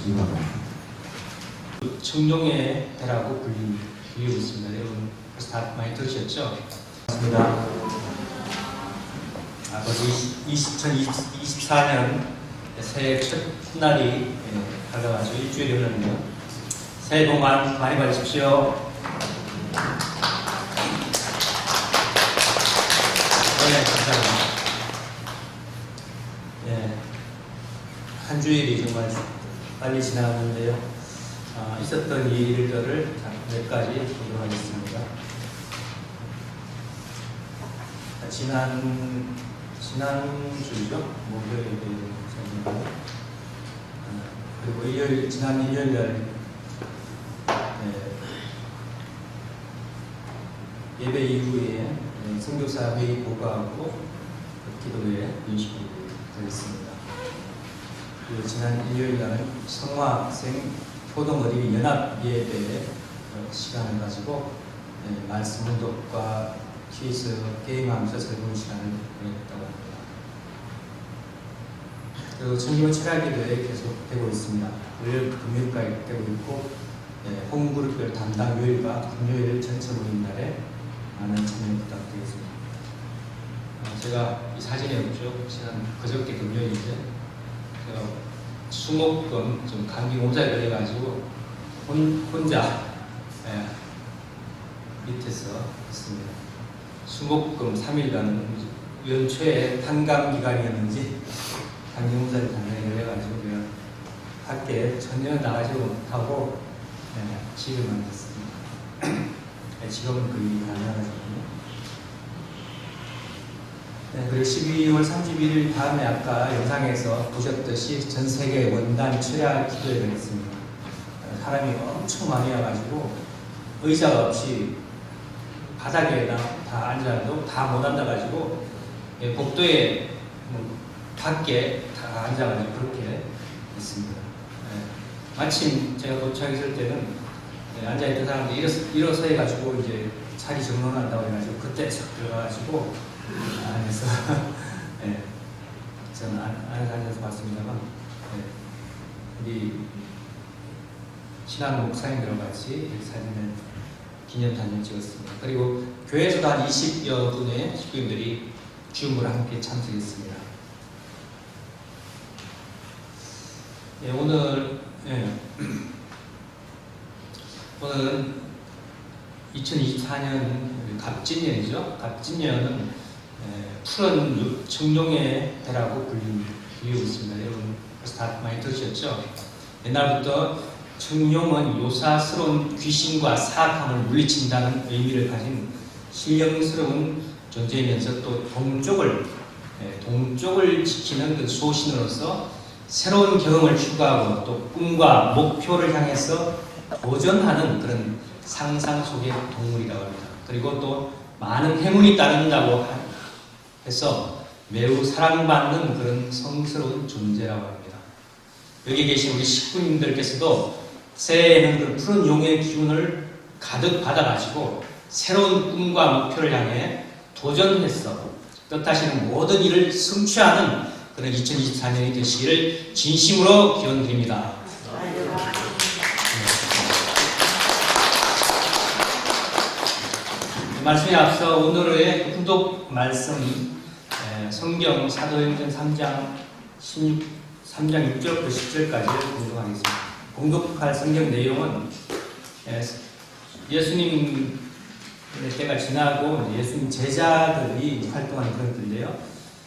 있습니다. 청룡의 해라고 불리고 있습니다. 여러분 벌써 다 많이 들으셨죠? 맞습니다. 벌써 2024년 새해 첫날이 다가와서 일주일이 흘렀네요. 새해 복 많이 받으십시오. 네, 감사합니다. 네, 한 주일이 정말 빨리 지나갔는데요. 있었던 일들을 몇 가지 보도록 하겠습니다. 지난주죠? 목요일에 그리고 지난 일요일 예배 이후에 선교사 회의 보고하고 기도회 연식이 되었습니다. 그리고 지난 일요일 날은 성화학생 효동어린이 연합 예배 시간을 가지고 말씀 문독과 퀴즈, 게임하면서 즐거운 시간을 보냈다고 합니다. 그리고 청기문 철학기도회 계속되고 있습니다. 월 금요일까지 되고 있고 홈그룹별 담당 요일과 금요일 전체 모임 날에 많은 참여 부탁드리겠습니다. 제가 이 사진에 없죠? 지난 그저께 금요일인데 제가 수목금 좀 감기 몸살이 걸려가지고 혼자 밑에서 있습니다. 수목금 3일간 연초에 탄감 기간이었는지 감기 몸살이 단단히 걸려가지고 제가 밖에 전혀 나가지 못하고 집에만 있었습니다. 지금은 거의 가능하거든요. 그리고 12월 31일 다음에 아까 영상에서 보셨듯이 전 세계 원단 철야 기도회가 있습니다. 사람이 엄청 많이 와가지고 의자가 없이 바닥에다 다 앉아도 다 못 앉아가지고 복도에 밖에 다 앉아가지고 그렇게 있습니다. 마침 제가 도착했을 때는 앉아있던 사람들이 일어서 해가지고 이제 자리 정돈한다고 해가지고 그때 싹 들어가가지고 안에서 저는 안에서 앉아서 봤습니다만 우리 신한 목사님들과 같이 사진을 기념사진을 찍었습니다. 그리고 교회에서도 한 20여 분의 식구님들이 줌으로 함께 참석했습니다. 오늘은 2024년 갑진년이죠. 갑진년은 푸른 청룡의 해라고 불리고 있습니다. 여러분 벌써 다 많이 들으셨죠? 옛날부터 청룡은 요사스러운 귀신과 사악함을 물리친다는 의미를 가진 신령스러운 존재이면서 또 동쪽을 지키는 그 소신으로서 새로운 경험을 추구하고 또 꿈과 목표를 향해서 도전하는 그런 상상 속의 동물이라고 합니다. 그리고 또 많은 행운이 따른다고 해서 매우 사랑받는 그런 성스러운 존재라고 합니다. 여기 계신 우리 식구님들께서도 새해에는 그 푸른 용의 기운을 가득 받아가지고 새로운 꿈과 목표를 향해 도전해서 뜻하시는 모든 일을 성취하는 그런 2024년이 되시기를 진심으로 기원드립니다. 말씀에 앞서 오늘의 구독 말씀 성경 사도행전 3장 6절부터 10절까지 공독하겠습니다. 공독할 성경 내용은 예수님 때가 지나고 예수님 제자들이 활동하는 그런 건데요.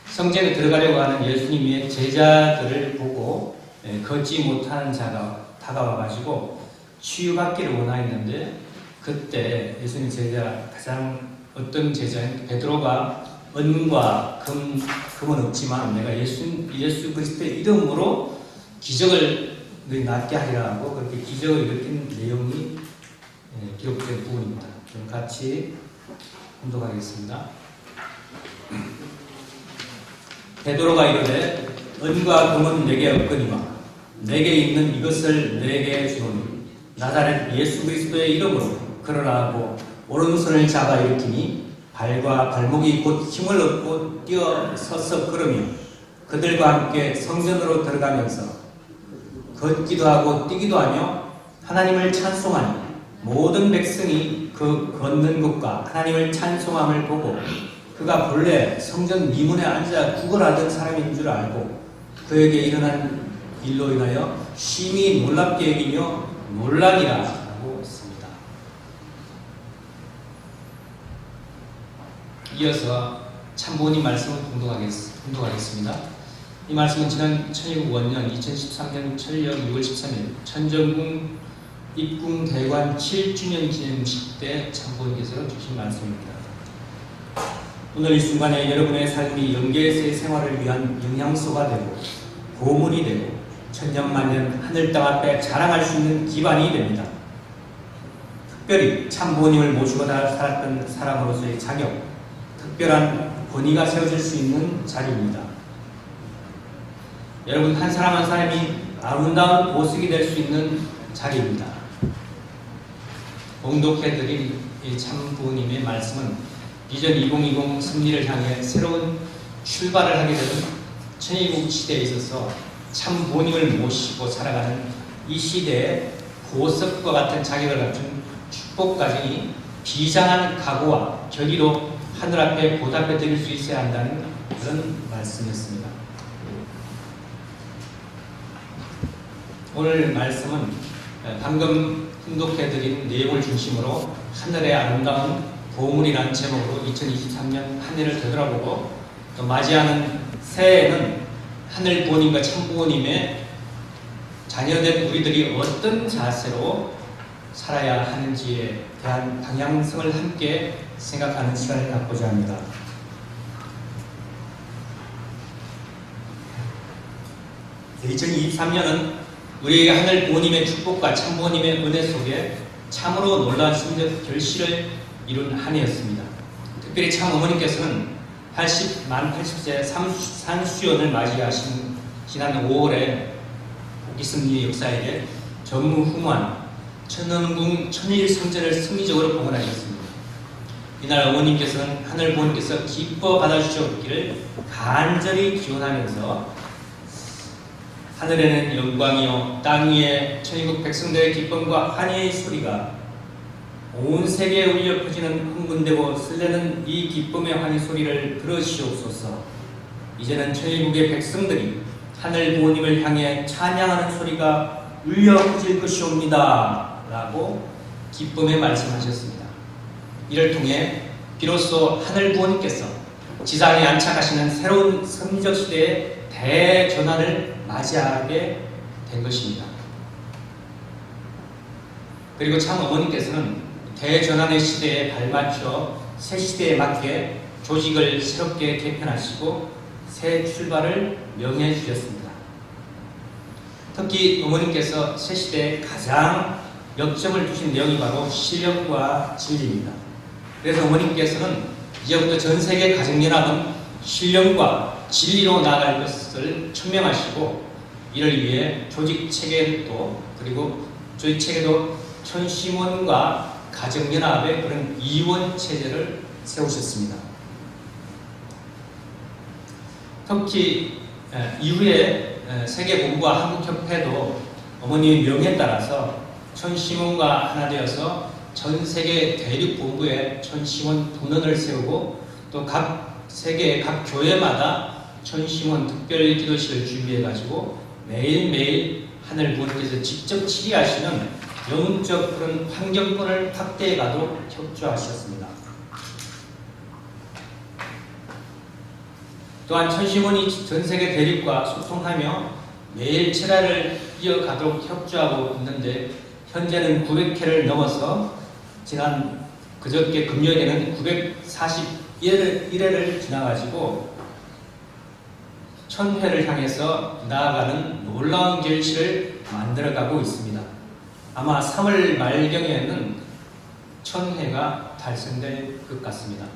성전에 들어가려고 하는 예수님의 제자들을 보고 걷지 못하는 자가 다가와가지고 치유받기를 원하였는데 그때 예수님 제자 어떤 제자인 베드로가 은과 금은 없지만 내가 예수 그리스도의 이름으로 기적을 너희 낫게 하리라 하고 그렇게 기적을 일으킨 내용이 기록된 부분입니다. 그럼 같이 공독하겠습니다. 베드로가 이르되 은과 금은 내게 없거니와 내게 있는 이것을 내게 주노니 나사렛 예수 그리스도의 이름으로 걸어라 하고 오른손을 잡아 일으키니 발과 발목이 곧 힘을 얻고 뛰어 서서 걸으며 그들과 함께 성전으로 들어가면서 걷기도 하고 뛰기도 하며 하나님을 찬송하니 모든 백성이 그 걷는 것과 하나님을 찬송함을 보고 그가 본래 성전 미문에 앉아 구걸하던 사람인 줄 알고 그에게 일어난 일로 인하여 심히 놀랍게 여기며 놀라니라 라고 했습니다. 이어서 참부모님 말씀을 공독하겠습니다. 이 말씀은 지난 1205년 2013년 철력 6월 13일 천정궁 입궁대관 7주년 기념식 때 참부모님께서 주신 말씀입니다. 오늘 이 순간에 여러분의 삶이 영계에서의 생활을 위한 영양소가 되고 고문이 되고 천년만년 하늘 땅 앞에 자랑할 수 있는 기반이 됩니다. 특별히 참부모님을 모시고 살았던 사람으로서의 자격, 특별한 권위가 세워질 수 있는 자리입니다. 여러분 한 사람 한 사람이 아름다운 보석이 될 수 있는 자리입니다. 봉독해드린 이 참부모님의 말씀은 비전 2020 승리를 향해 새로운 출발을 하게 되는 천일국 시대에 있어서 참부모님을 모시고 살아가는 이 시대의 보석과 같은 자격을 갖춘 축복까지 비장한 각오와 결의로 하늘 앞에 보답해 드릴 수 있어야 한다는 그런 말씀이었습니다. 오늘 말씀은 방금 훈독해드린 내용을 중심으로 하늘의 아름다운 보물이라는 제목으로 2023년 한 해를 되돌아보고 또 맞이하는 새해에는 하늘 부모님과 참부모님의 자녀된 우리들이 어떤 자세로 살아야 하는지에 대한 방향성을 함께 생각하는 시간을 갖고자 합니다. 네, 2023년은 우리에게 하늘 부모님의 축복과 참부모님의 은혜 속에 참으로 놀라운 심적 결실을 이룬 한 해였습니다. 특별히 참 어머님께서는 만 80세 산수연을 맞이하신 지난 5월에 복기승리 역사에게 전무후무한 천원궁 천일성전을 승리적으로 봉헌하셨습니다. 이날 어머님께서는 하늘 부모님께서 기뻐 받아주셨기를 간절히 기원하면서 하늘에는 영광이요 땅 위에 천일국 백성들의 기쁨과 환희의 소리가 온 세계에 울려 퍼지는 흥분되고 설레는 이 기쁨의 환희 소리를 들으시옵소서. 이제는 천일국의 백성들이 하늘 부모님을 향해 찬양하는 소리가 울려 퍼질 것이옵니다 라고 기쁨의 말씀하셨습니다. 이를 통해 비로소 하늘 부모님께서 지상에 안착하시는 새로운 성적 시대의 대전환을 맞이하게 된 것입니다. 그리고 참 어머님께서는 대전환의 시대에 발맞춰 새 시대에 맞게 조직을 새롭게 개편하시고 새 출발을 명해 주셨습니다. 특히 어머님께서 새 시대에 가장 역점을 두신 내용이 바로 신령과 진리입니다. 그래서 어머님께서는 이제부터 전 세계 가정연합은 신령과 진리로 나아갈 것을 천명하시고 이를 위해 조직 체계도 그리고 조직 체계도 천심원과 가정연합의 그런 이원 체제를 세우셨습니다. 특히 이후에 세계본부와 한국협회도 어머니의 명에 따라서 천심원과 하나 되어서 전 세계 대륙본부에 천심원 분원을 세우고 또 각 세계의 각 교회마다 천심원 특별기도실을 준비해가지고 매일매일 하늘 부모님께서 직접 치리하시는 영적 그런 환경권을 확대해가도록 협조하셨습니다. 또한 천심원이 전세계 대륙과 소통하며 매일 철야를 이어가도록 협조하고 있는데 현재는 900회를 넘어서 지난 그저께 금요일에는 941회를 지나가지고 1000회를 향해서 나아가는 놀라운 결실을 만들어가고 있습니다. 아마 3월 말경에는 1000회가 달성될 것 같습니다.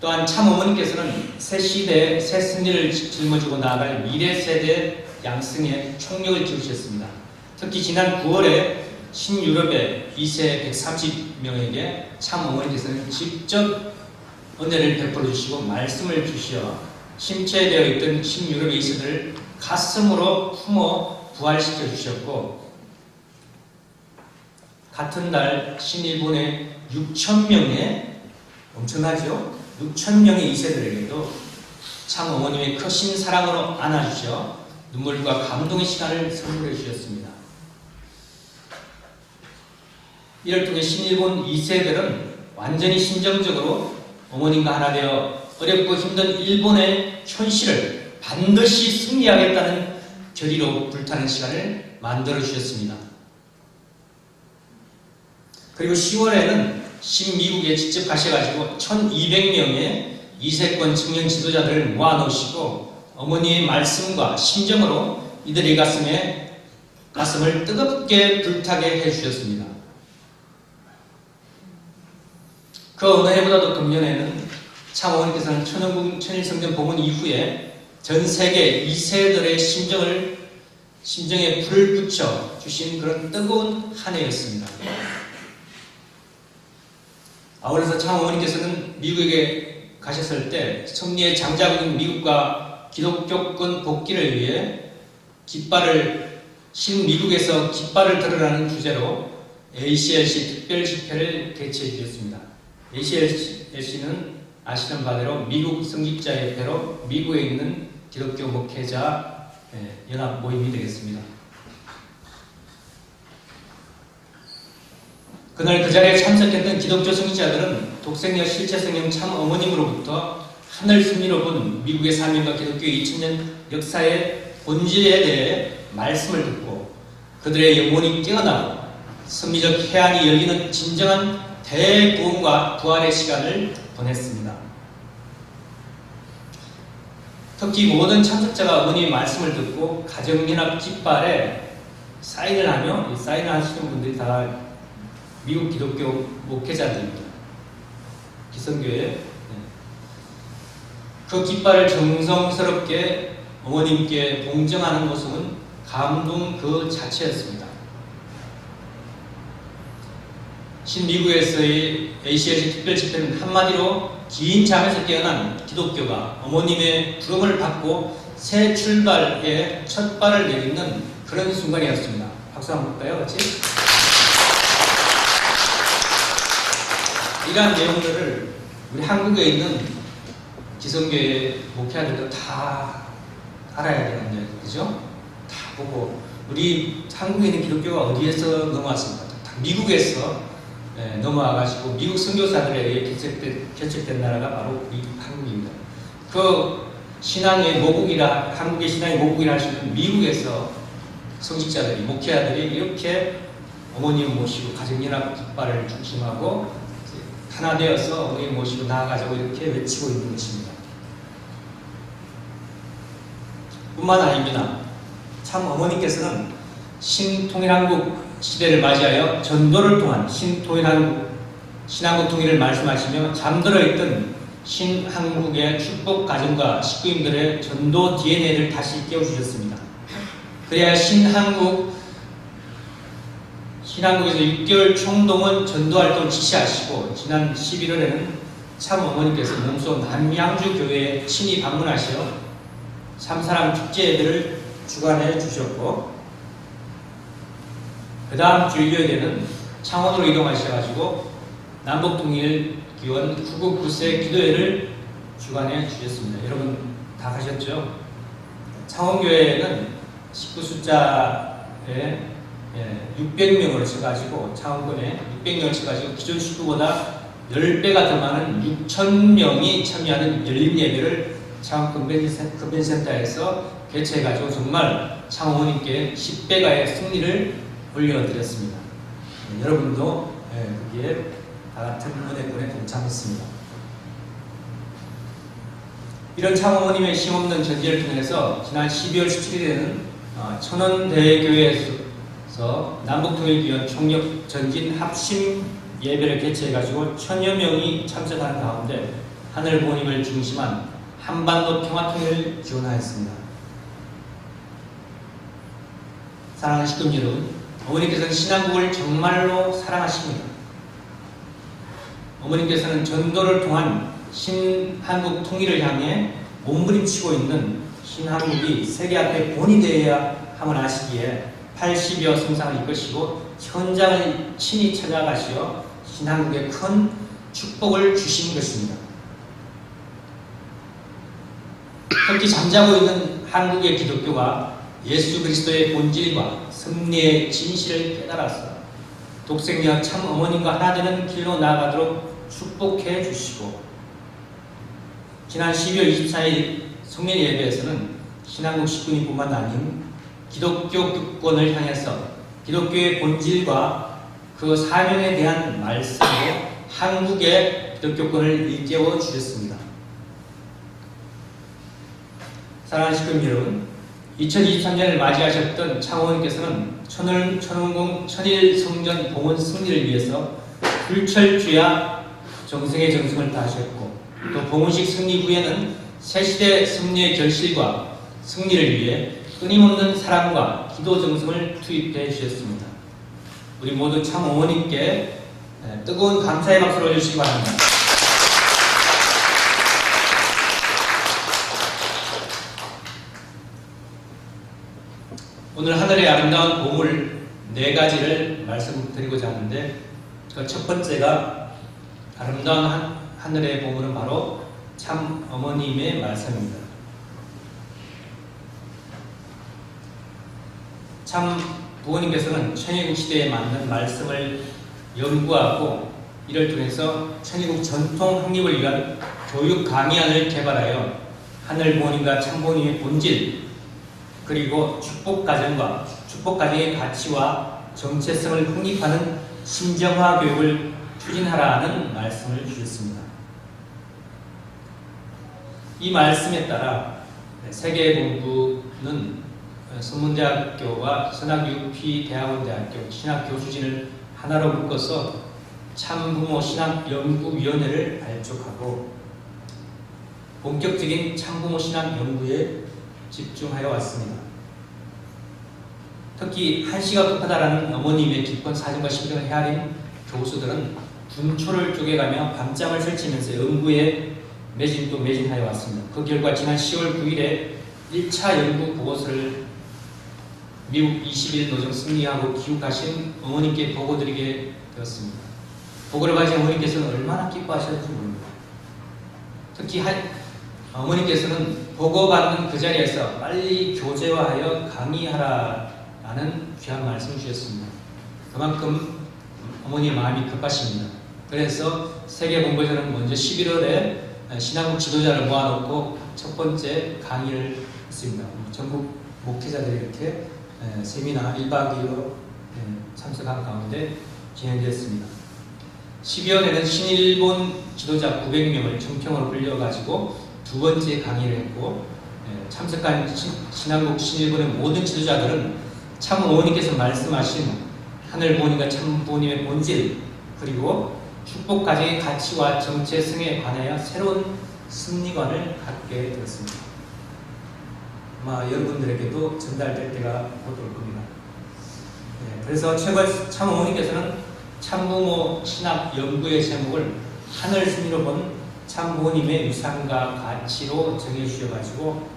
또한 참 어머님께서는 새 시대에 새 승리를 짊어지고 나아갈 미래 세대 양성에 총력을 기울이셨습니다. 특히 지난 9월에 신유럽의 2세 130명에게 참 어머니께서는 직접 은혜를 베풀어 주시고 말씀을 주시어 침체되어 있던 신유럽의 이세들을 가슴으로 품어 부활시켜 주셨고, 같은 달 신일본의 6,000명의, 엄청나죠? 6,000명의 2세들에게도 참 어머님의 크신 사랑으로 안아주셔 눈물과 감동의 시간을 선물해 주셨습니다. 이를 통해 신일본 2세들은 완전히 심정적으로 어머님과 하나 되어 어렵고 힘든 일본의 현실을 반드시 승리하겠다는 결의로 불타는 시간을 만들어 주셨습니다. 그리고 10월에는 신미국에 직접 가셔가지고 1200명의 이세권 청년 지도자들을 모아놓으시고 어머니의 말씀과 심정으로 이들의 가슴을 뜨겁게 불타게 해주셨습니다. 그 어느 해보다도 금년에는 참 어머니께서는 천일성전 봉헌 이후에 전 세계 2세들의 심정에 불을 붙여 주신 그런 뜨거운 한 해였습니다. 아울러서 참 어머니께서는 미국에 가셨을 때 승리의 장자국인 미국과 기독교권 복귀를 위해 신미국에서 깃발을 들으라는 주제로 ACLC 특별 집회를 개최해 주셨습니다. ACLC는 아시는 바대로 미국 성직자협회로 미국에 있는 기독교 목회자 연합 모임이 되겠습니다. 그날 그 자리에 참석했던 기독교 성직자들은 독생녀 실체성령 참 어머님으로부터 하늘 승리로 본 미국의 사명과 기독교의 2000년 역사의 본질에 대해 말씀을 듣고 그들의 영혼이 깨어나고 승리적 해안이 열리는 진정한 대구원과 부활의 시간을 보냈습니다. 특히 모든 참석자가 어머니의 말씀을 듣고 가정연합 깃발에 사인을 하며, 사인을 하시는 분들이 다 미국 기독교 목회자들입니다. 기성교회. 그 깃발을 정성스럽게 어머님께 봉정하는 모습은 감동 그 자체였습니다. 신미국에서의 ACLC 특별 집회는 한마디로 긴 잠에서 깨어난 기독교가 어머님의 부름을 받고 새 출발의 첫 발을 내딛는 그런 순간이었습니다. 박수 한번 볼까요? 같이? 이러한 내용들을 우리 한국에 있는 기성교회 목회자들도 다 알아야 되는데, 그죠? 다 보고, 우리 한국에 있는 기독교가 어디에서 넘어왔습니까? 다 미국에서 넘어와가지고 미국 선교사들에게 개척된 나라가 바로 미국, 한국입니다. 그 신앙의 모국이라, 한국의 신앙의 모국이라 할 수 있는 미국에서 성직자들이, 목회자들이 이렇게 어머님을 모시고 가정연합 깃발을 중심하고 하나 되어서 어머님 모시고 나아가자고 이렇게 외치고 있는 것입니다. 뿐만 아닙니다. 참 어머니께서는 신통일한국 시대를 맞이하여 전도를 통한 신한국 통일을 말씀하시며 잠들어 있던 신한국의 축복 가정과 식구인들의 전도 DNA를 다시 깨워주셨습니다. 그래야 신한국에서 6개월 총동원 전도활동을 지시하시고 지난 11월에는 참 어머니께서 몸소 남양주 교회에 친히 방문하시어 참사랑 축제 예배를 주관해 주셨고, 그 다음 주일교회에는 창원으로 이동하셔가지고 남북통일기원 구국 9세 기도회를 주관해 주셨습니다. 여러분 다 가셨죠? 창원교회는 식구 숫자에 600명을 쳐가지고, 창원군에 600명을 쳐가지고 기존 식구보다 10배가 더 많은 6,000명이 참여하는 열린 예배를 창원 컨벤센터에서 개최해가지고 정말 창원님께 10배가의 승리를 올려드렸습니다. 여러분도 거기에 다 같은 은혜권에 동참했습니다. 이런 창원님의 힘없는 전제를 통해서 지난 12월 17일에는 천원대교회에서 남북통일기원 총력 전진 합심 예배를 개최해가지고 1000여 명이 참석하는 가운데 하늘 보님을 중심한 한반도 평화통일을 기원하였습니다. 사랑하는 식구 여러분, 어머니께서는 신한국을 정말로 사랑하십니다. 어머니께서는 전도를 통한 신한국 통일을 향해 몸부림치고 있는 신한국이 세계 앞에 본이 되어야 함을 아시기에 80여 승상을 이끄시고 현장을 친히 찾아가시어 신한국에 큰 축복을 주신 것입니다. 특히 잠자고 있는 한국의 기독교가 예수 그리스도의 본질과 승리의 진실을 깨달아서 독생녀 참 어머님과 하나 되는 길로 나아가도록 축복해 주시고, 지난 12월 24일 성령 예배에서는 신한국 식구님뿐만 아닌 기독교 국권을 향해서 기독교의 본질과 그 사명에 대한 말씀으로 한국의 기독교권을 일깨워 주셨습니다. 사랑하는 식구님 여러분, 2023년을 맞이하셨던 창호님께서는 천일 성전 봉헌 승리를 위해서 불철주야 정성의 정성을 다하셨고, 또 봉헌식 승리 후에는 새시대 승리의 결실과 승리를 위해 끊임없는 사랑과 기도 정성을 투입해 주셨습니다. 우리 모두 참 어머님께 뜨거운 감사의 박수를 올려주시기 바랍니다. 오늘 하늘의 아름다운 보물 4가지를 말씀드리고자 하는데, 그 첫 번째가 아름다운 하늘의 보물은 바로 참 어머님의 말씀입니다. 참 부모님께서는 천일국 시대에 맞는 말씀을 연구하고 이를 통해서 천일국 전통 확립을 위한 교육 강의안을 개발하여 하늘 부모님과 참 부모님의 본질, 그리고 축복 가정의 가치와 정체성을 확립하는 신정화 교육을 추진하라는 말씀을 주셨습니다. 이 말씀에 따라 세계본부는 성문대학교와 선학UP대학원대학교 신학교수진을 하나로 묶어서 참부모 신학연구위원회를 발족하고 본격적인 참부모 신학 연구에 집중하여 왔습니다. 특히 한시가 급하다라는 어머님의 깊은 사정과 심정을 헤아린 교수들은 분초를 쪼개가며 밤잠을 설치면서 연구에 매진하여 왔습니다. 그 결과 지난 10월 9일에 1차 연구 보고서를 미국 21 노정 승리하고 귀국하신 어머님께 보고드리게 되었습니다. 보고를 받으신 어머님께서는 얼마나 기뻐하셨는지 모릅니다. 특히 어머님께서는 보고받는 그 자리에서 빨리 교재화하여 강의하라는 귀한 말씀을 주셨습니다. 그만큼 어머니의 마음이 급하십니다. 그래서 세계본부에서는 먼저 11월에 신한국 지도자를 모아놓고 첫 번째 강의를 했습니다. 전국 목회자들이 이렇게 세미나 1박 2일로 참석한 가운데 진행되었습니다. 12월에는 신일본 지도자 900명을 청평으로 불려가지고 두 번째 강의를 했고, 참석한 신한국 신일본의 모든 지도자들은 참 어머니께서 말씀하신 하늘 부모님과 참 부모님의 본질, 그리고 축복 가정의 가치와 정체성에 관하여 새로운 승리관을 갖게 되었습니다. 아마 여러분들에게도 전달될 때가 곧 올 겁니다. 그래서 최근 참 어머니께서는 참부모 신학 연구의 제목을 하늘 승리로 본 참부모님의 위상과 가치로 정해주셔가지고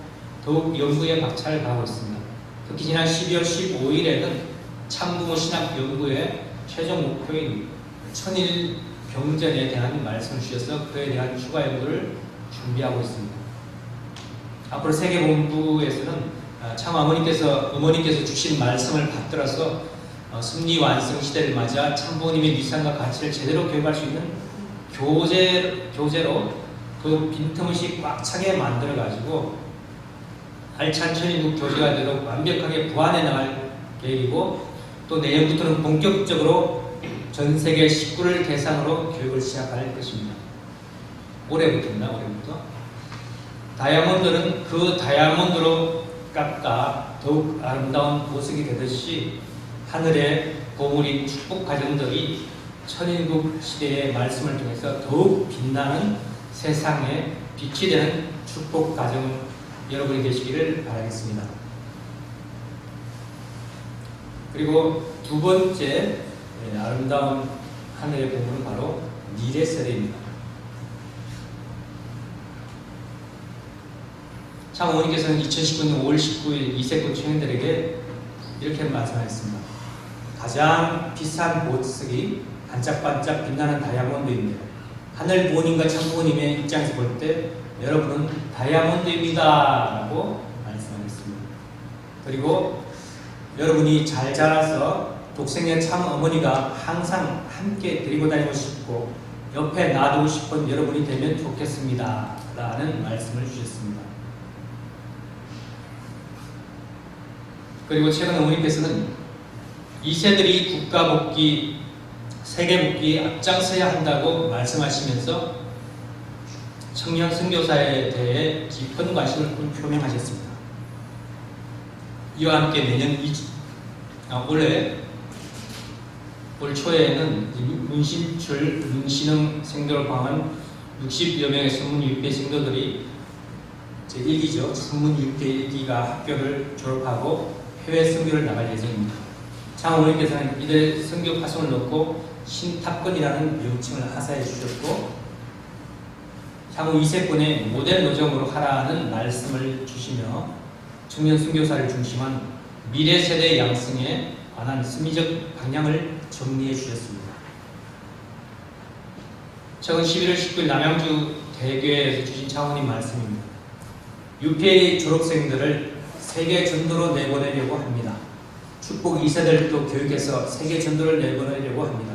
더욱 연구에 박차를 가하고 있습니다. 특히 지난 12월 15일에는 참부모 신학 연구의 최종 목표인 천일 병전에 대한 말씀을 주셔서 그에 대한 추가 연구를 준비하고 있습니다. 앞으로 세계본부에서는 참 어머님께서 주신 말씀을 받들어서 승리 완성 시대를 맞아 참부모님의 위상과 가치를 제대로 교육할 수 있는 교재로 그 빈틈없이 꽉 차게 만들어가지고 알찬 천일국 교재가 되도록 완벽하게 보완해 나갈 계획이고, 또 내년부터는 본격적으로 전 세계 식구를 대상으로 교육을 시작할 것입니다. 올해부터. 다이아몬드는 그 다이아몬드로 깎아 더욱 아름다운 보석이 되듯이 하늘의 보물인 축복 가정들이 천일국 시대의 말씀을 통해서 더욱 빛나는 세상에 빛이 되는 축복 가정 여러분이 되시기를 바라겠습니다. 그리고 두 번째 아름다운 하늘의 보물은 바로 미래 세대입니다. 참 어머니께서는 2019년 5월 19일 이세권 청년들에게 이렇게 말씀하셨습니다. 가장 비싼 보석이 반짝반짝 빛나는 다이아몬드인데 하늘 부모님과 참 부모님의 입장에서 볼 때 여러분은 다이아몬드입니다 라고 말씀하셨습니다. 그리고 여러분이 잘 자라서 독생의 참 어머니가 항상 함께 데리고 다니고 싶고 옆에 놔두고 싶은 여러분이 되면 좋겠습니다 라는 말씀을 주셨습니다. 그리고 최근 어머니께서는 2세들이 국가복귀, 세계복귀에 앞장서야 한다고 말씀하시면서 청년 선교사에 대해 깊은 관심을 표명하셨습니다. 이와 함께 내년 올 초에는 문신능 생도를 포함한 60여 명의 선문 유폐 생도들이 제1기죠. 선문 유폐 1기가 학교를 졸업하고 해외 선교를 나갈 예정입니다. 참 어머니께서는 이들의 선교 파송을 놓고 신탑권이라는 명칭을 하사해 주셨고 향후 2세권의 모델 노정으로 하라는 말씀을 주시며 청년 선교사를 중심한 미래 세대 양성에 관한 심리적 방향을 정리해 주셨습니다. 최근 11월 19일 남양주 대교회에서 주신 차원인 말씀입니다. UPA 졸업생들을 세계 전도로 내보내려고 합니다. 축복 2세들도 교육해서 세계 전도를 내보내려고 합니다.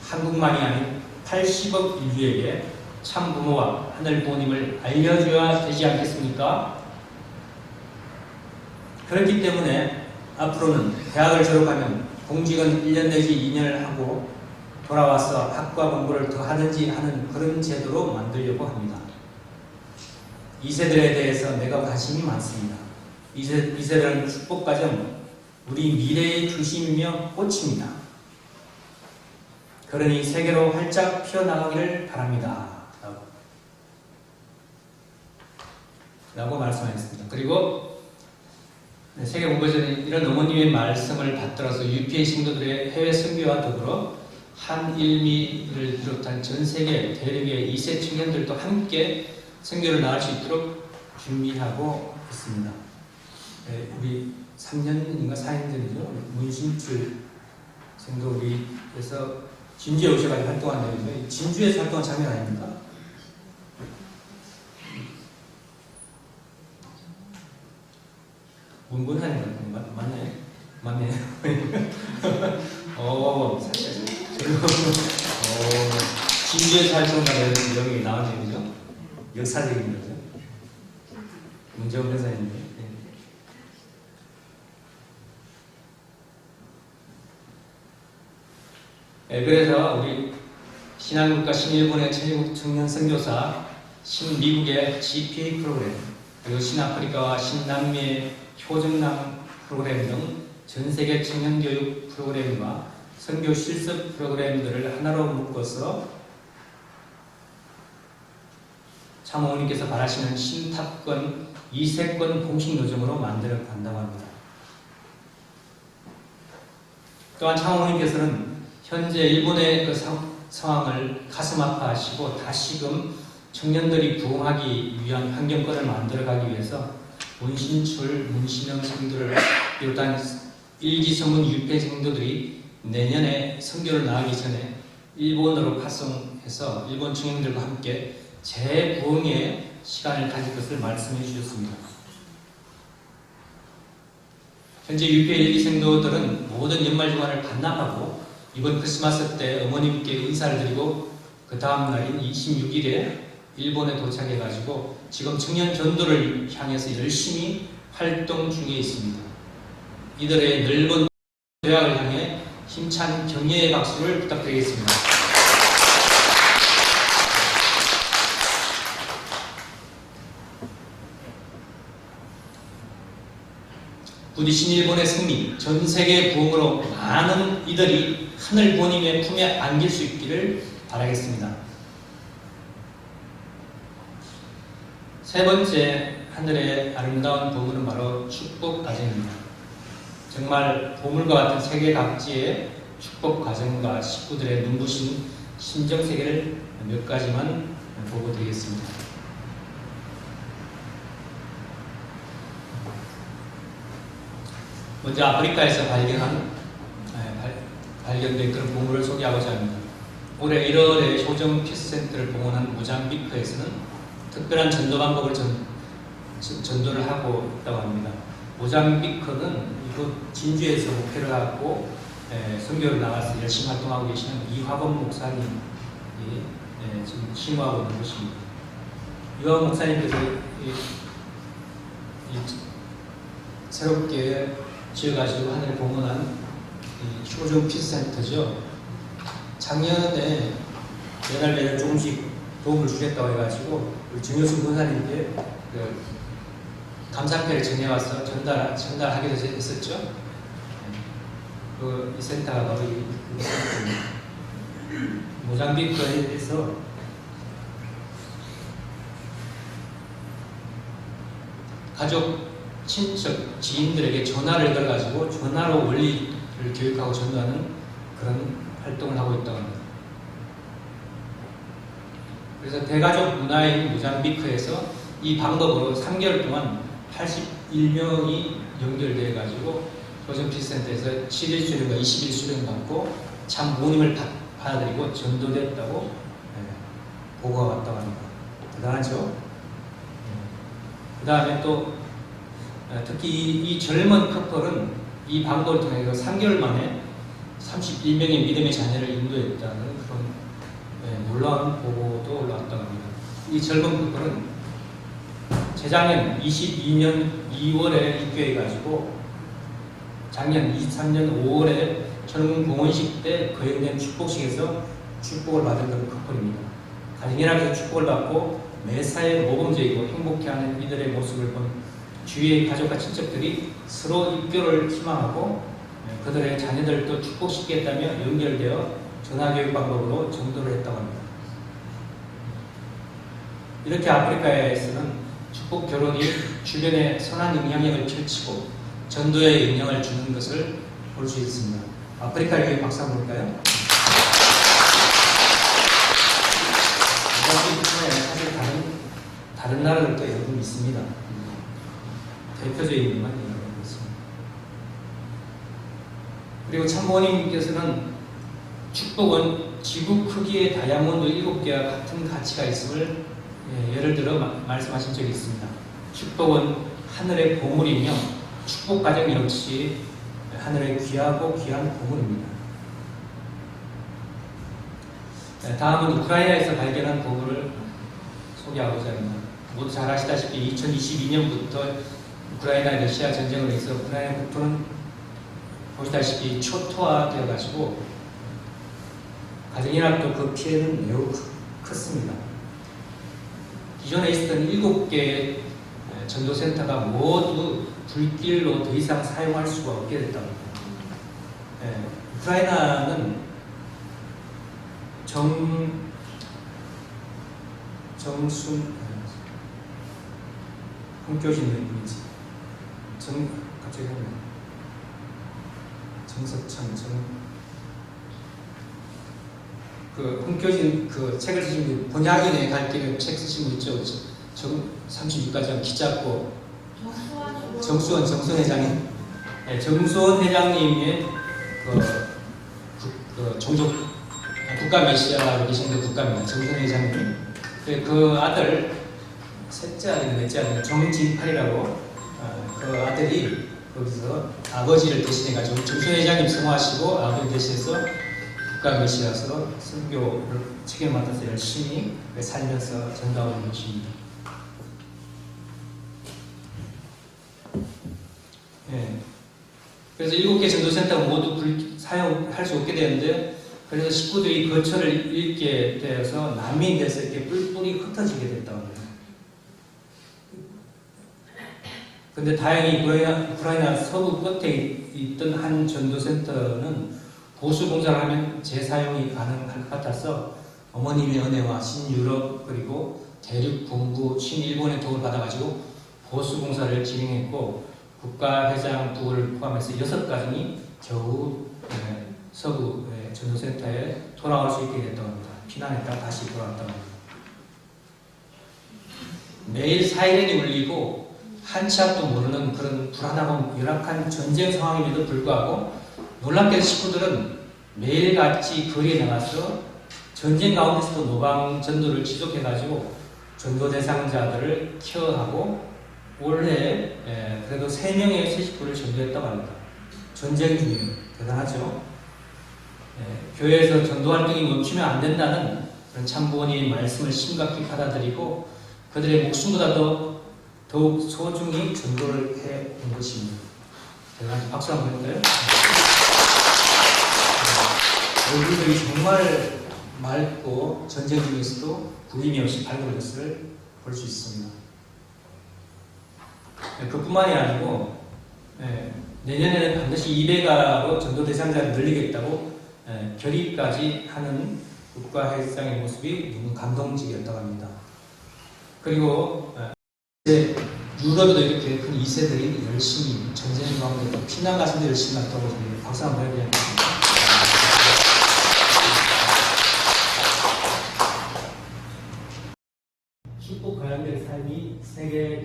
한국만이 아닌 80억 인류에게 참 부모와 하늘 부모님을 알려줘야 되지 않겠습니까? 그렇기 때문에 앞으로는 대학을 졸업하면 공직은 1년 내지 2년을 하고 돌아와서 학과 공부를 더 하든지 하는 그런 제도로 만들려고 합니다. 2세들에 대해서 내가 관심이 많습니다. 2세들은 축복과정, 우리 미래의 중심이며 꽃입니다. 그러니 세계로 활짝 피어나가기를 바랍니다. 라고 말씀하셨습니다. 그리고 세계공부에서는 이런 어머님의 말씀을 받들어서 UPA 신도들의 해외 선교와 더불어 한일미를 비롯한 전 세계 대륙의 2세 청년들도 함께 선교를 나갈 수 있도록 준비하고 있습니다. 우리 3년인가 4년 전이죠. 문신줄 생도 우리에서 진주에 오셔가지고 활동한다는데 진주에서 활동한 장면 아닙니까? 문군하는 거 맞네? 맞네. 진주에서 활동하는 여기 나오는 거죠? 역사적인 거죠? 문재원 변사님인데. 그래서 우리 신한국과 신일본의 청년 선교사, 신미국의 GPA 프로그램, 그리고 신아프리카와 신남미의 효정남 프로그램 등 전 세계 청년교육 프로그램과 선교 실습 프로그램들을 하나로 묶어서 참 어머니께서 바라시는 신탑권 2세권 공식 노정으로 만들어 간다고 합니다. 또한 참 어머니께서는 현재 일본의 그 상황을 가슴 아파하시고 다시금 청년들이 부흥하기 위한 환경권을 만들어가기 위해서 문신출, 문신형 성도를 비롯한 일기 성문 유폐 성도들이 내년에 선교를 나가기 전에 일본으로 파송해서 일본 청년들과 함께 재부흥의 시간을 가질 것을 말씀해 주셨습니다. 현재 유폐 일기 성도들은 모든 연말 주간을 반납하고 이번 크리스마스 때 어머님께 인사를 드리고 그 다음 날인 26일에 일본에 도착해가지고 지금 청년 전도를 향해서 열심히 활동 중에 있습니다. 이들의 넓은 대학을 향해 힘찬 격려의 박수를 부탁드리겠습니다. 부디 신일본의 승리, 전 세계 부흥으로 많은 이들이 하늘 부모님의 품에 안길 수 있기를 바라겠습니다. 세 번째 하늘의 아름다운 부흥은 바로 축복 과정입니다. 정말 보물과 같은 세계 각지의 축복 과정과 식구들의 눈부신 심정 세계를 몇 가지만 보고 드리겠습니다. 먼저 아프리카에서 발견된 그런 보물을 소개하고자 합니다. 올해 1월에 효정 피스센터를 봉헌한 모잠비크에서는 특별한 전도 방법을 전도를 하고 있다고 합니다. 모잠비크는 이곳 진주에서 목회를 하고 선교를 나가서 열심히 활동하고 계시는 이화범 목사님이 지금 심호하고 있는 곳입니다. 이화범 목사님께서 새롭게 지어가지고 하늘에 봉헌한 효정 피스센터죠. 작년에 매달 조금씩 도움을 주겠다고 해가지고 우리 정효순 권사님께 감사패를 전해와서 전달하기도 했었죠. 이 센터가 바로 이 센터입니다. 모잠비크에서 가족, 친척, 지인들에게 전화를 걸어가지고 전화로 원리를 교육하고 전도하는 그런 활동을 하고 있다고 합니다. 그래서 대가족 문화인 모잠비크에서 이 방법으로 3개월 동안 81명이 연결되어 가지고 효정 피스센터에서 7일 수련과 20일 수련 받고 참 모임을 받아들이고 전도됐다고 보고가 왔다고 합니다. 대단하죠? 그 다음에 또 특히 이 젊은 커플은 이 방법을 통해서 3개월 만에 31명의 믿음의 자녀를 인도했다는 그런 놀라운 보고도 올라왔다고 합니다. 이 젊은 커플은 재작년 22년 2월에 입교해가지고 작년 23년 5월에 젊은 공헌식 때 거행된 축복식에서 축복을 받은 그런 커플입니다. 가정연합에서 축복을 받고 매사에 모범적이고 행복해하는 이들의 모습을 본 주위의 가족과 친척들이 서로 입교를 희망하고 그들의 자녀들도 축복시키겠다며 연결되어 전화교육 방법으로 전도를 했다고 합니다. 이렇게 아프리카에서는 축복 결혼이 주변에 선한 영향력을 펼치고 전도에 영향을 주는 것을 볼 수 있습니다. 아프리카를 위해 박수 한번 볼까요? 사실 다른 나라들도 여러분 있습니다. 대표적인 것만 여러분 있습니다. 그리고 참모님께서는 축복은 지구 크기의 다이아몬드 7개와 같은 가치가 있음을 예를 들어 말씀하신 적이 있습니다. 축복은 하늘의 보물이며 축복 가정 역시 하늘의 귀하고 귀한 보물입니다. 다음은 우크라이나에서 발견한 보물을 소개하고자 합니다. 모두 잘 아시다시피 2022년부터 우크라이나 러시아 전쟁으로 해서 우크라이나 국토는 보시다시피 초토화되어 가지고 가정연합도 그 피해는 매우 컸습니다. 기존에 있었던 7개의 전도센터가 모두 불길로 더 이상 사용할 수가 없게 됐다고 합니다. 우크라이나는 홍교진 갑자기 정석창 홍교진 책을 쓰신 분, 번약인의 갈 길에 책 쓰신 분 있죠? 36가지 키 작고 정수원 회장님, 정수원 회장님의 종족 국가 메시아라고 계신 그 국가입니다. 정수원 회장님. 그 아들 셋째 아들이 넷째 아들 정진팔이라고 그 아들이 거기서 아버지를 대신해가지고 정수원 회장님 성화하시고 아버지 대신해서 국가 메시아서 선교를 책임을 맡아서 열심히 살면서 전도하고 있는 것입니다. 그래서 7개 전도센터가 모두 사용할 수 없게 되는데, 그래서 식구들이 거처를 잃게 되어서 난민이 돼서 이렇게 뿔뿔이 흩어지게 됐다고 합니다. 근데 다행히 우크라이나 서부 끝에 있던 한 전도센터는 보수 봉사를 하면 재사용이 가능할 것 같아서 어머님의 은혜와 신유럽 그리고 대륙 본부 신일본의 도움을 받아가지고 보수 봉사를 진행했고 국가회장 부를 포함해서 6가정이 겨우 서부 전도센터에 돌아올 수 있게 됐다고 합니다. 피난했다가 다시 돌아왔다고 합니다. 매일 사이렌이 울리고 한치 앞도 모르는 그런 불안하고 열악한 전쟁 상황임에도 불구하고 놀랍게도 식구들은 매일같이 거리에 나가서 전쟁 가운데서도 노방 전도를 지속해가지고 전도 대상자들을 케어하고 올해 그래도 3명의 새 식구를 전도했다고 합니다. 전쟁 중이면 대단하죠. 교회에서 전도 활동이 멈추면 안 된다는 그런 참부원의 말씀을 심각히 받아들이고 그들의 목숨보다도 더욱 소중히 전도를 해온 것입니다. 대단하죠. 박수 한번 해볼까요? 얼굴들이 정말 맑고 전쟁 중에서도 구김이 없이 밝은 것을 볼 수 있습니다. 그뿐만이 아니고 내년에는 반드시 200가로 전도 대상자를 늘리겠다고 결의까지 하는 국가회장의 모습이 너무 감동적이었다고 합니다. 그리고 이제 유럽에도 이렇게 큰 2세들이 열심히 전쟁 가운데 피난 가서도 열심히 갔다고 박수 한번 해야겠습니다. 축복 관련된 삶이 세계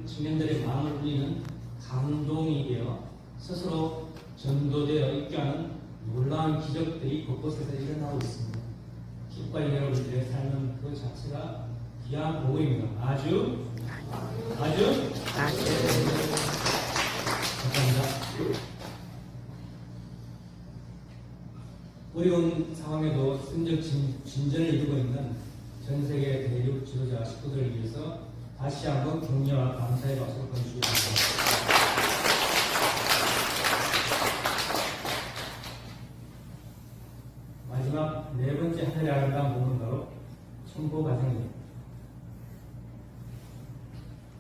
청년들의 마음을 울리는 감동이 되어 스스로 전도되어 입교하는 놀라운 기적들이 곳곳에서 일어나고 있습니다. 기독교 여러분들의 삶은 그 자체가 귀한 보고입니다. 아주 감사합니다. 어려운 상황에도 승적 진전을 이루고 있는 전 세계 대륙 지도자 식구들을 위해서 다시 한번 격려와 감사의 박수를 보내주겠습니다. 마지막 4번째 하늘의 아름다운 부분은 바로 천보 가정입니다.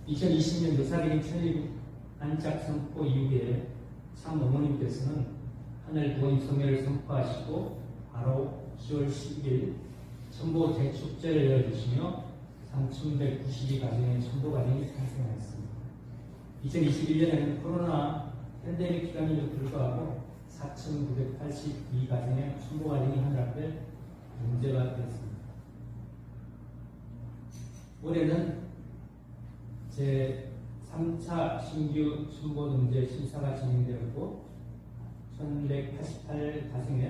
2020년 역사적인 천일 안짝 선포 이후에 참 어머님께서는 하늘 부모님 성회를 선포하시고 바로 10월 10일 천보 대축제를 열어주시며 3192가정의 천보 가정이 탄생하였습니다. 2021년에는 코로나 팬데믹 기간임에도 불구하고 4,982가정의 천보 가정이 하늘 앞에 문제가 되었습니다. 올해는 제3차 신규 천보 등재 심사가 진행되었고 1,188가정의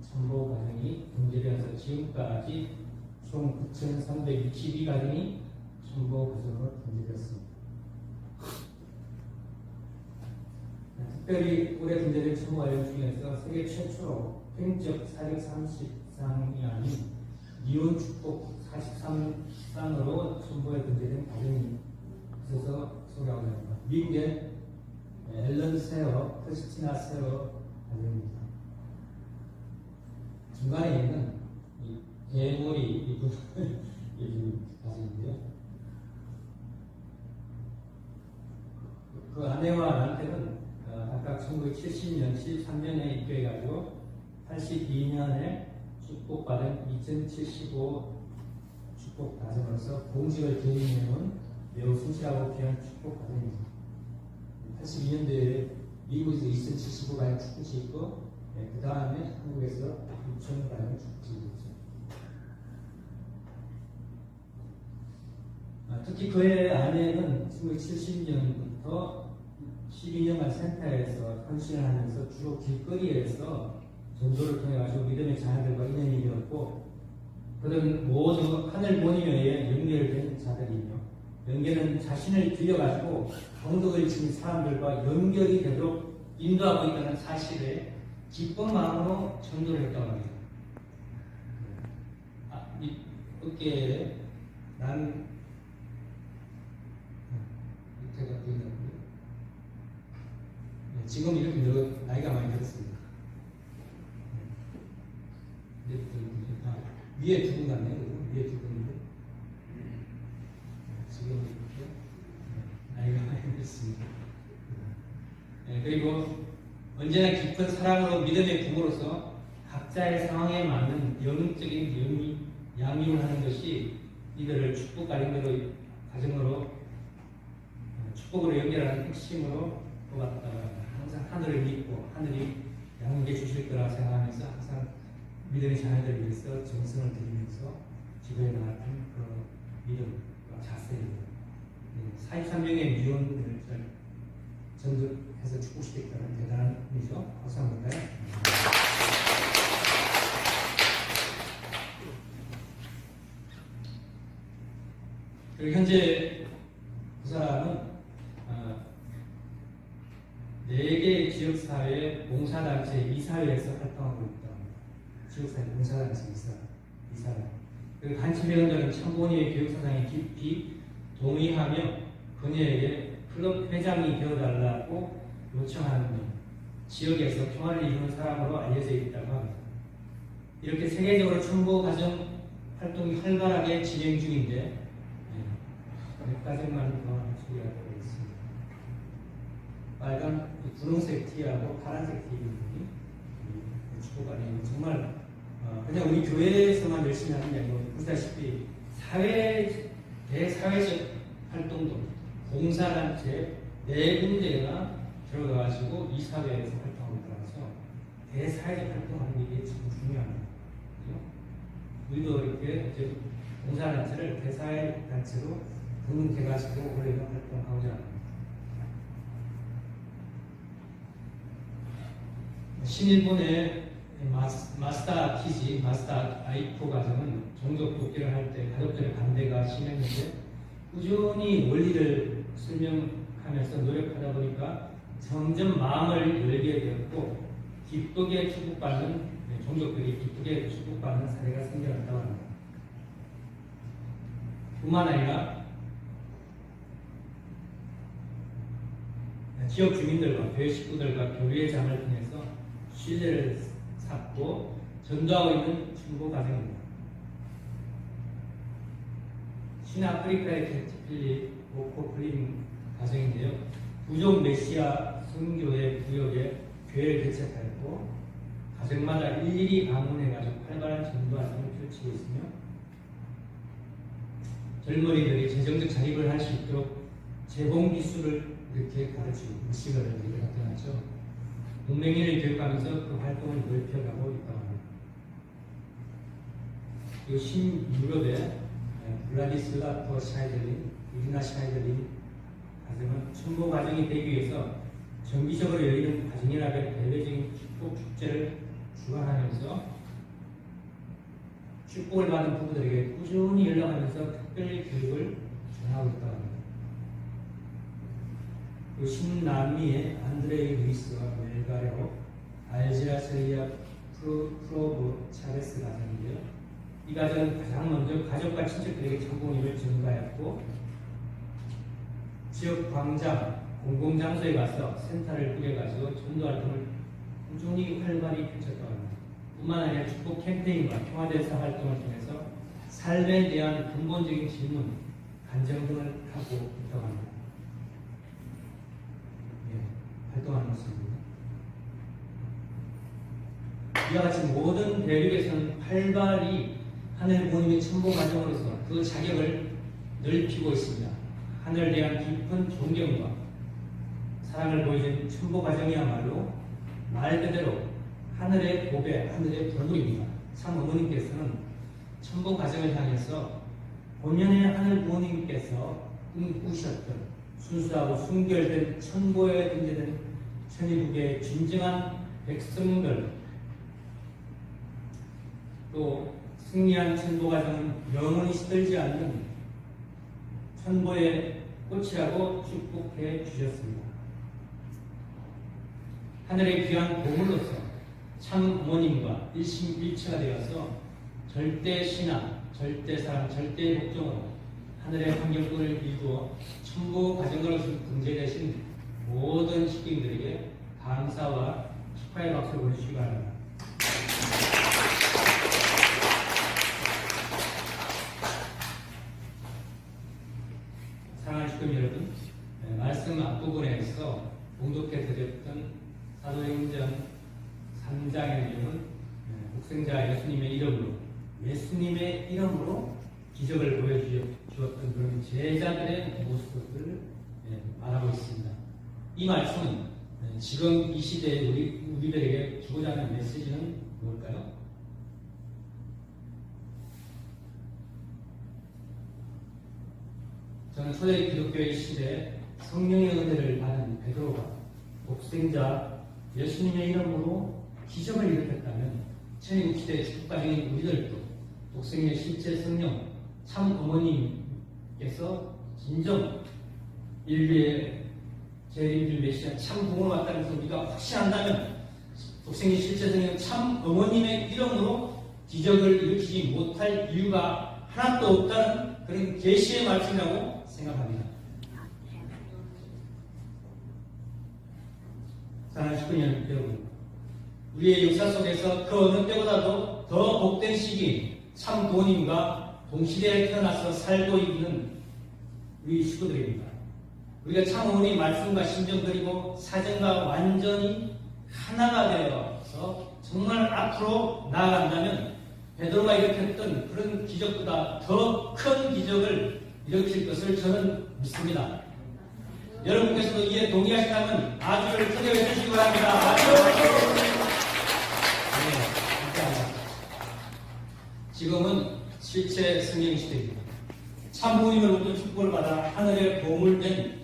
천보 가정이 등재되어서 지금까지 총 9,362가정이 천보 가정으로 등재되었습니다. 특별히 올해 등재된 천보 가정 중에서 세계 최초로 횡적 430쌍이 아닌 이혼 축복 43쌍으로 천보에 등재된 가정이 있어서 소개하고 있습니다. 미국의 앨런 세어, 크리스티나 세어 가정입니다. 중간에 있는 이 대머리 이분 가정인데요. 그 아내와 남편은 각각 1970년, 73년에 입교해가지고 82년에 축복받은 2075 축복 가정으로서 공직을 계획해놓은 매우 성실하고 귀한 축복 가정입니다. 82년도에 미국에서 2075가정 축복이 있고 그 다음에 한국에서 6,000가정 축복이 있죠. 특히 그의 아내는 1970년부터 12년간 센터에서 헌신을 하면서 주로 길거리에서 전도를 통해 가지고 믿음의 자녀들과 인연이 되었고 그들은 모두 하늘 모니어에 연결된 자들이며 연결은 자신을 빌려가지고 병덕을 지닌 사람들과 연결이 되도록 인도하고 있다는 사실에 기쁜 마음으로 전도를 했다고 합니다. 이 어깨에 난 밑에가 보이나요? 지금 이렇게 나이가 많이 들었습니다. 위에 두 분 같네요. 위에 두 분인데 지금 이렇게 나이가 많이 들었습니다. 그리고 언제나 깊은 사랑으로 믿음의 부모로서 각자의 상황에 맞는 영적인 양육을 하는 것이 이들을 축복 가정으로 축복으로 연결하는 핵심으로 뽑았다. 항상 하늘을 믿고 하늘이 양육해 주실 거라 생각하면서 항상 믿음의 자녀들을 위해서 정성을 들이면서 기도해 나갔던 그 믿음과 자세입니다. 43명의 미혼을 전도해서 축복시켰다는 대단한 일이죠. 박수 한번 볼까요? 그리고 현재 그 사람은 4개 지역사회 봉사단체 이사회에서 활동하고 있다고 합니다. 지역사회 봉사단체 이사회. 그리고 한치명들은 참고니의 교육사상에 깊이 동의하며 그녀에게 클럽 회장이 되어달라고 요청하는 지역에서 평화를 이루는 사람으로 알려져 있다고 합니다. 이렇게 세계적으로 첨보 가정 활동이 활발하게 진행 중인데 몇 가정만 더 소개하도록 하겠습니다. 빨간 분홍색 티하고 파란색 티 입은 분이 축복관이에요. 정말 그냥 우리 교회에서만 열심히 하는 게 아니고 보시다시피 대사회적 활동도 봉사단체 4군데가 들어가가지고 이 사회에서 활동하고 있다서 대사회적 활동하는 게 참 중요합니다. 우리도 이렇게 이제 봉사단체를 대사회 단체로 등록해가지고 올해는 활동하고자 합니다. 신일본의 마스터 키지, 마스터 아이코 가정은 종족 독재를 할 때 가족들의 반대가 심했는데 꾸준히 원리를 설명하면서 노력하다 보니까 점점 마음을 열게 되었고 기쁘게 축복받는 종족들이 기쁘게 축복받는 사례가 생겨났다고 합니다. 뿐만 아니라 지역 주민들과 교회 식구들과 교류의 장을 통해서 신뢰를 쌓고 전도하고 있는 충고 가정입니다. 신아프리카의 캐치필리 오코플린 가정인데요. 부족 메시아 선교회 구역에 교회를 개척하였고 가정마다 일일이 방문해가지고 활발한 전도 활동을 펼치고 있으며 젊은이들이 재정적 자립을 할 수 있도록 재봉 기술을 이렇게 가르치고 의식을 이렇게 나타났죠. 동맹인을 교육하면서 그 활동을 넓혀가고 있다고 합니다. 그리고 신유럽의 블라디슬라프 샤이들린, 이리나 샤이들린 가정은 춘보 과정이 되기 위해서 정기적으로 열리는 가정연합의 대외적인 축복 축제를 주관하면서 축복을 받은 부부들에게 꾸준히 연락하면서 특별 교육을 전하고 있다고 합니다. 그리고 신남미의 안드레이 루이스와 멜가레오, 알제아스리아 프로브 차레스 가정인데요. 이 가정은 가장 먼저 가족과 친척들에게 전공임을 전가했고 지역 광장, 공공장소에 가서 센터를 꾸려가지고 전도활동을 꾸준히 활발히 펼쳤다고 합니다. 뿐만 아니라 축복 캠페인과 평화대사 활동을 통해서 삶에 대한 근본적인 질문, 간증 등을 하고 있다고 합니다. 활동하는 모습입니다. 이와 같이 모든 대륙에서는 활발히 하늘 부모님의 첨보 과정으로서 그 자격을 넓히고 있습니다. 하늘에 대한 깊은 존경과 사랑을 보여준 첨보 과정이야말로 말 그대로 하늘의 보배, 하늘의 보물입니다. 참 어머님께서는 첨보 과정을 향해서 본연의 하늘 부모님께서 꿈꾸셨던 순수하고 순결된 천보에 등재된 천일국의 진정한 백성들 또 승리한 천보 과정은 영원히 시들지 않는 천보의 꽃이라고 축복해 주셨습니다. 하늘의 귀한 보물로서 참 어머님과 일심일체가 되어서 절대 신앙, 절대 사랑, 절대 복종으로 하늘의 환경권을 이루어 천보 과정으로서 등재되신 모든 식구들에게 감사와 축하의 박수를 보내주시기 바랍니다. 사랑하는 식구 여러분, 말씀 앞부분에서 봉독해 드렸던 사도행전 3장의 내용은 독생자 예수님의 이름으로 기적을 보여주었던 그런 제자들의 모습을 말하고 있습니다. 이 말씀은 지금 이 시대에 우리들에게 주고자 하는 메시지는 뭘까요? 저는 초대 기독교의 시대에 성령의 은혜를 받은 베드로가 독생자 예수님의 이름으로 기적을 일으켰다면 천일국시대의 축복가정인 우리들도 독생의 실제 성령 참 어머님께서 진정 인류의 재림줄 메시아 참 복음을 왔다는 것을 우리가 확신한다면 독생의 실제 성령 참 어머님의 이름으로 기적을 일으키지 못할 이유가 하나도 없다는 그런 계시의 말씀이라고 생각합니다. 사랑하는 식구님 여러분, 우리의 역사 속에서 그 어느 때보다도 더 복된 시기 참 부모님과 동시대에 태어나서 살고 있는 우리 식구들입니다. 우리가 참 어머니 말씀과 심정 그리고 사정과 완전히 하나가 되어서 정말 앞으로 나아간다면 베드로가 일으켰던 그런 기적보다 더 큰 기적을 일으킬 것을 저는 믿습니다. 여러분께서도 이에 동의하시다면 아주를 크게 외쳐주시기 바랍니다. 아주! 네, 감사합니다. 지금은 실제 성령 시대입니다. 참 부모님으로부터 축복을 받아 하늘의 보물된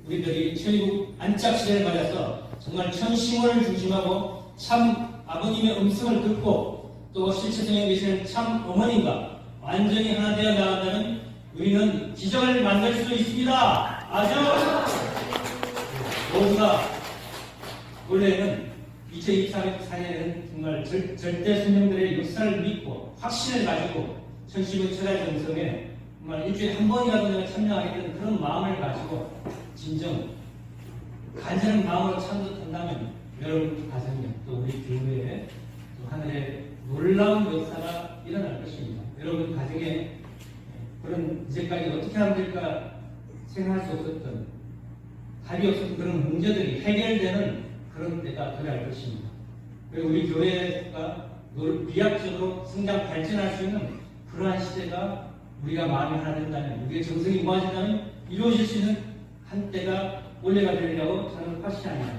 우리들이 천국 안착 시대를 맞아서 정말 천심을 중심하고 참 아버님의 음성을 듣고 또 실체 성령에 계시는 참 어머님과 완전히 하나 되어 나간다면 우리는 기적을 만들 수 있습니다. 아주 모두가 원래는 2024년에는 정말 절대 성령들의 역사를 믿고 확신을 가지고 천심의 철학 정성에 정말 일주일에 한 번이라도 내가 참여하겠다는 그런 마음을 가지고 진정 간절한 마음으로 참석한다면 여러분 가정에 또 우리 교회에 또 하늘의 놀라운 역사가 일어날 것입니다. 여러분 가정에 그런 이제까지 어떻게 하면 될까 생각할 수 없었던 답이 없었던 그런 문제들이 해결되는 그런 때가 되어갈 것입니다. 그리고 우리 교회가 비약적으로 성장 발전할 수 있는 그러한 시대가 우리가 마음이 하나 된다면 우리의 정성이 모아진다면 이루어질 수 있는 한때가 올해가 되리라고 저는 확신합니다.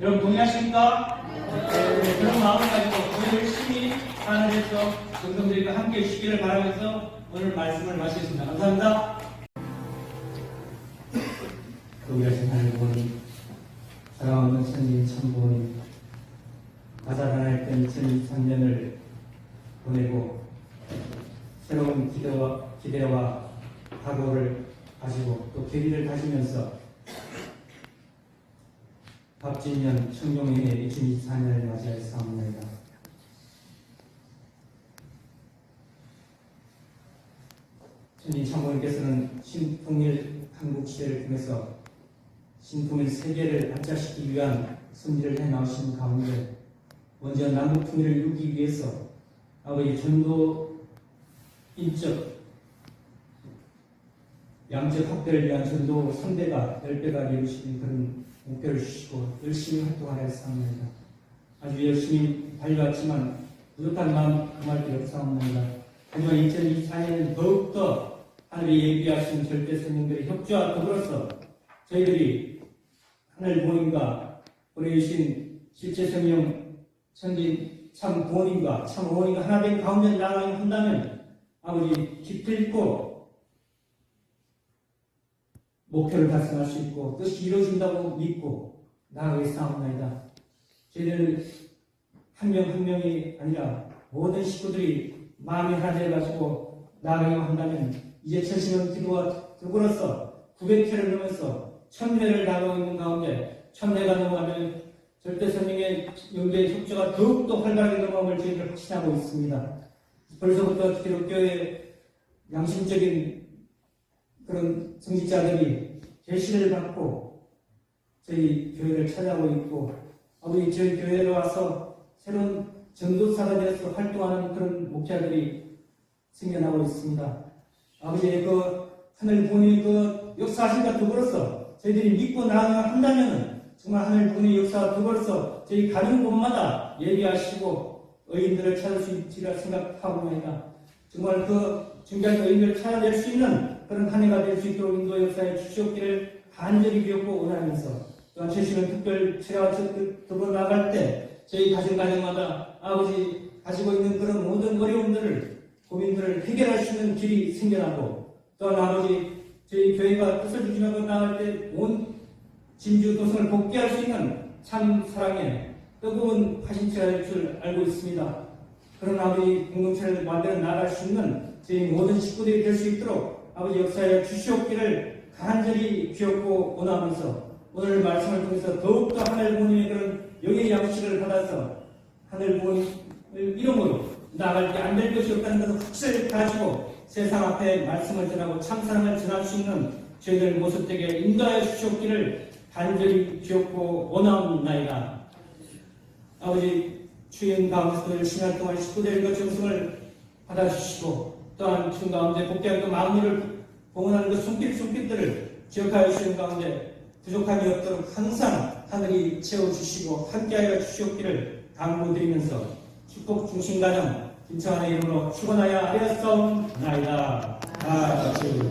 여러분 동의하십니까? 네, 그런 마음을 가지고 더 열심히 하는 데서 정성들과 함께 해주시기를 바라면서 오늘 말씀을 마치겠습니다. 감사합니다. 동일하신 하나님 부모님, 사랑하는 선생님 참 부모님, 가자하나했던 2023년을 보내고 새로운 기대와 각오를 가지고 또 계기를 가지면서 갑진년 청룡회의 2024년을 맞이하였사옵나이다. 천지 참모님께서는 신통일 한국 시대를 통해서 신통일 세계를 안착시키기 위한 승리를 해나오신 가운데 먼저 남북 통일을 이루기 위해서 아버지 전도 인적 양적 확대를 위한 전도 3대가 10배가 이루시는 그런 목표를 주시고 열심히 활동하였사옵나이다. 아주 열심히 달려왔지만 부족한 마음 금할 길 없사옵나이다. 하지만 2024년은 더욱더 하늘이 예비하신 절대 성령들의 협조와 더불어서 저희들이 하늘 부모님과 보내주신 실제 성령 천지 참 부모님과 참 어머님과 하나 된 가운데 나아가야 한다면 아버지 기필코 목표를 달성할 수 있고 뜻이 이루어진다고 믿고 나아가겠사옵나이다. 저희들 한 명 한 명이 아니라 모든 식구들이 마음이 하나 되어가지고 나아가기만 한다면 이제 천심은 기도와 더불어서 900회를 넘어서 1000회를 나가고 있는 가운데 1000회가 넘어가면 절대 성령의 연계의 협조가 더욱더 활발하게 넘어감을 저희들 확신하고 있습니다. 벌써부터 기독교의 양심적인 그런 성직자들이 계시를 받고 저희 교회를 찾아오고 있고 아버지 저희 교회에 와서 새로운 전도사가 되어서 활동하는 그런 목자들이 생겨나고 있습니다. 아버지의 그 하늘 부모님의 그 역사하신과 더불어서 저희들이 믿고 나아가야 한다면 정말 하늘 부모님의 역사와 더불어서 저희 가는 곳마다 예비하시고 의인들을 찾을 수 있리라 생각하옵나이다. 정말 그 중요한 의인들을 찾아낼 수 있는 그런 한 해가 될 수 있도록 인도 역사에 주시옵기를 간절히 비옵고 원하면서 또한 최신은 특별 체라와 더불어 나갈 때 저희 가정마다 아버지 가지고 있는 그런 모든 어려움들을 고민들을 해결할 수 있는 길이 생겨나고 또한 아버지 저희 교회가 뜻을 지키면서 나갈 때 온 진주 도성을 복귀할 수 있는 참 사랑의 뜨거운 화신체가 될 줄 알고 있습니다. 그런 아버지 공동체를 만들어 나갈 수 있는 저희 모든 식구들이 될 수 있도록 아버지 역사에 주시옵기를 간절히 기억고 원하면서 오늘 말씀을 통해서 더욱더 하늘 부모님의 그런 영의 양식을 받아서 하늘 부모님을 이름으로 나아갈 때 안 될 것이 없다는 것을 확실히 가지고 세상 앞에 말씀을 전하고 참사랑을 전할 수 있는 저희들 모습 되게 인도하여 주시옵기를 간절히 기억고 원하옵나이다. 아버지 주인 가운데서 열심히 활동할 식구들과 정성을 받아주시고 또한 주 가운데 복귀하고 마음을 봉헌하는 그 손길들을 기억하여 주시는 가운데 부족함이 없도록 항상 하늘이 채워주시고 함께하여 주시옵기를 당부드리면서 축복 중심가정 김창환의 이름으로 축원하여 아뢰었사옵나이다. 아멘.